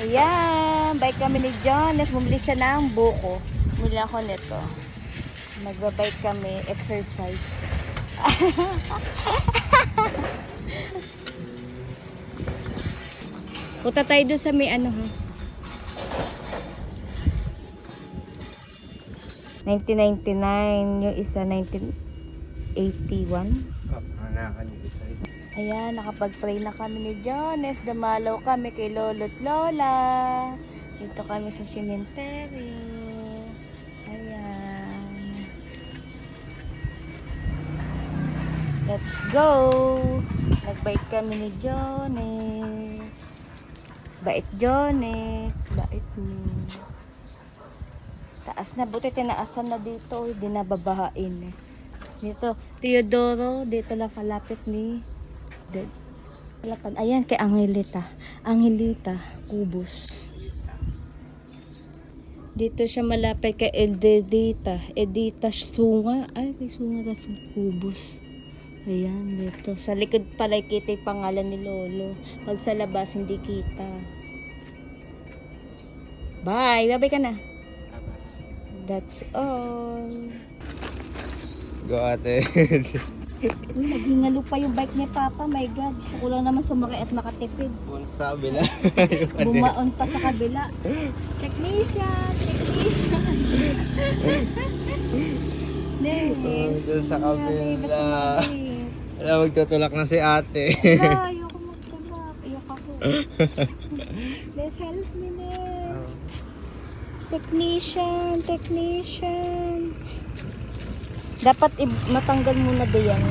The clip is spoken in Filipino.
Ayan, bike kami ni Jonas. Bumili siya ng buko. Bumili ako nito. Magbabike kami, exercise. Punta tayo doon sa may ano ha. 1999, yung isa 1981. Ayan, nakapag-pray na kami ni Jonas. Dumalaw kami kay Lolo't Lola. Dito kami sa cemetery. Ayan. Let's go! Nag-bike kami ni Jonas. Bait Jonas. Bait mo. Taas na. Buti tinaasan na dito. Hindi na babahain eh. Dito, Teodoro. Dito lang kalapit ni ayan kay Angelita. Angelita Kubos. Dito siya malapit kay Edita Sunga. Ay, kay Sunga na Kubos. Ayan, dito. Sa likod pala kita yung pangalan ni Lolo. Pag sa labas, hindi kita. Bye! Bye ka na. That's all. Go ate. Uy, naghingalo pa yung bike ni Papa. My God, gusto ko lang naman sumakay at makatipid. Punta sa kabila. Bumaon pa sa kabila. Technician! Technician! Next. Doon sa kabila. Alam, magtutulak na si ate. Wala, ayoko magtulak. Ayoko ako. Let's help me next. Technician! Technician! Dapat matanggal muna diyan.